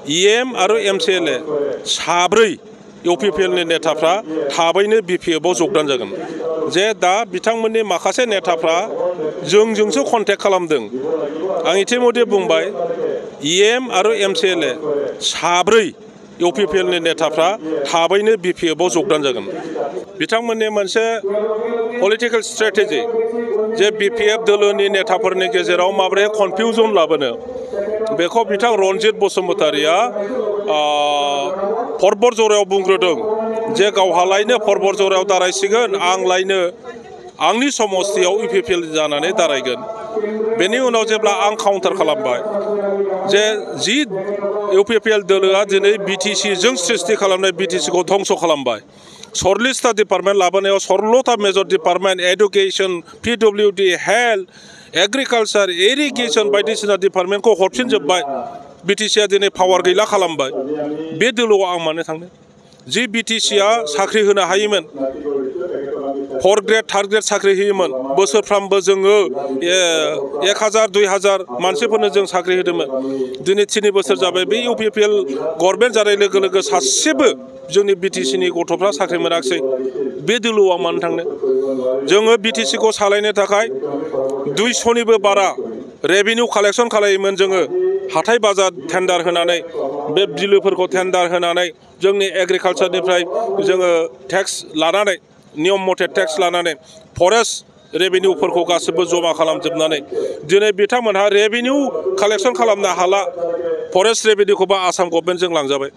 EM आरो MCLA साब्रै इउपिपिएलनि नेताफ्रा थाबैनो बिपिएफआव जगदान जागोन जे दा बिथांमोननि माखासे नेताफ्रा जोंजोंसो कन्टेक्ट खालामदों आं इतिमধ্যে बुंबाय EM आरो MCLA साब्रै इउपिपिएलनि नेताफ्रा थाबैनो बिपिएफआव जगदान जागोन बिथांमोननि मोनसे पलिटिकेल स्ट्रेटेजि जे बिपिएफ दोलोनि नेताफोरनि गेजेराव माबोरै कनफ्यूजन लाबोनो बेखौ बिथां रनजित बसुमतारिया परबत जरायाव बुंग्रोदों जे गावहालायनो परबत जरायाव दारायसिगोन आंलायनो आंनि समस्तियाव इउपिपिएल जानानै दारायगोन बेनि उनाव जेब्ला आं काउन्टार खालामबाय जे जि इउपिपिएल दोलोआ दिनै बिटिसि जों सृष्टि खालामनाय बिटिसिखौ धंस खालामबाय 40टा डिपार्टमेन्ट लाबोनायाव 16टा major department education PWD health agriculture irrigation बायदिसिना डिपार्टमेन्टखौ हरफिनजोब्बाय बिटिसिआ दिनै पावार गैला खालामबाय बे दोलोआव आं मानो थांनो जि बिटिसिआ साख्रि होनो हायोमोन 4 ग्रेड 3 ग्रेड साख्रि होयोमोन बोसोरफ्रामबो जोङो 1000 2000 मानसिफोरनो जों साख्रि होदोंमोन दिनै 3 बोसोर जाबाय बे इउपिपिएल गभर्नमेन्ट जानाय लोगो लोगो सासेबो जोंनि बिटिसिनि गथ'फ्रा साख्रि मोनाखिसै बे दोलोआव मानो थांनो जोङो बिटिसिखौ सालायनो थाखाय 200निबो बारा रेभिनिउ कालेक्शन खालायोमोन जोङो हाथाय बाजार टेन्डार होनानै बे बिलोफोरखौ टेन्डार होनानै जोंनि एग्रिकालचारनिफ्राय जोङो टेक्स लानानै नियम मथे टेक्स लानानै फरेस्ट रेभिनिउफोरखौ गासिबो जमा खालामजोबनानै दिनै बिथांमोनहा रेभिनिउ कालेक्शन खालामनो हाला फरेस्ट रेभिनिउखौबो आसाम गभर्नमेन्टजों लांजाबाय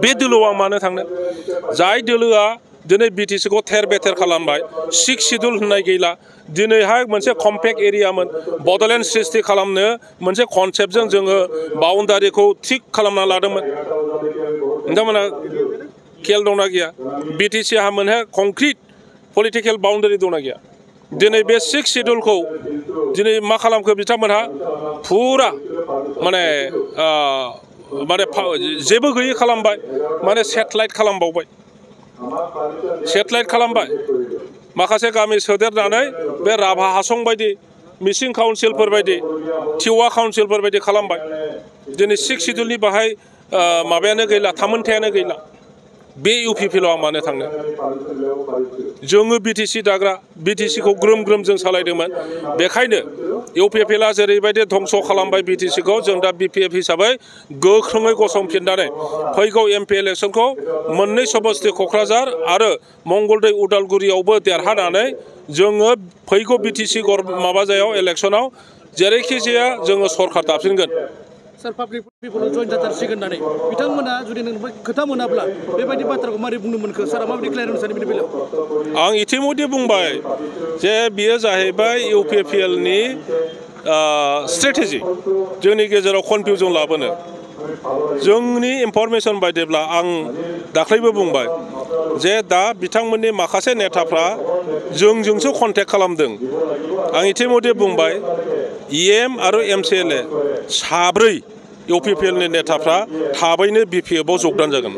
बे दोलोआव मानो थांनो जाय दोलोआ दिनै बिटिसिखौ थेर बेथेर खालामबाय 6 शिड्युल होननाय गैला दिनैहाय मोनसे कम्पेक्ट एरियामोन बड'लेण्ड सृष्टि खालामनो मोनसे कनसेप्टजों जोङो बाउन्डारिखौ थिक खालामना लादोंमोन नोंथांमोना खेल दंना गैया बिटिसिहा मोनसे कंक्रिट पलिटिकेल बाउन्डारि दंना गैया दिनै बे 6 शिड्युलखौ दिनै मा खालामखो बिथांमोनहा फुरा माने जेबो गैयै खालामबाय माने सेटेलाइट खालामबावबाय सेटेलाइट खालामबाय माखासे गामि सोदेरनानै बे राभा हासं बायदि मिसिं काउन्सिलफोर बायदि टिवा काउन्सिलफोर बायदि खालामबाय दिनै 6 शिड्युलनि बाहाय माबायानो गैला थामोनथायानो गैला बे इउपिपिएलआव मानो थांनो जोङो बिटिसि दाग्रा बिटिसिखौ ग्रोम ग्रोम जों सालायदोंमोन बेखायनो इउपिपिएलआ जेरैबायदि धंस खालामबाय बिटिसिखौ जों दा बिपिएफ हिसाबै गोख्रोङै गसंफिननानै फैगौ एमपि इलेक्शनखौ मोननै समस्ति क'क्राझार आरो मंगलदै उदालगुरियावबो देरहानानै जोङो फैगौ बिटिसि माबाजायाव इलेक्शनाव जेरैखि जाया जोङो सरकार दाफिनगोन सार पाब्लिक पिपल जइन जाथारसिगोन होननानै बिथांमोना जुदि नों खोथा मोनाब्ला बेबायदि बाथ्राखौ मारै बुंनो मोनखो सारा माबायदि क्लियार होनो सानो बेनि बेलायाव आं इतिमধ্যে बुंबाय जे बियो जाहैबाय इउपिपिएलनि स्ट्रेटेजि जोंनि गेजेराव कनफ्यूजन लाबोनो जोंनि इनफरमेशन बायदिब्ला आं दाख्लैबो बुंबाय जे दा बिथांमोननि माखासे नेताफ्रा जोंजोंसो कन्टेक्ट खालामदों आं इतिमধ্যে बुंबाय EM आरो MCLA साब्रै इउपिपिएलनि नेताफ्रा थाबैनो बिपिएफआव जगदान जागोन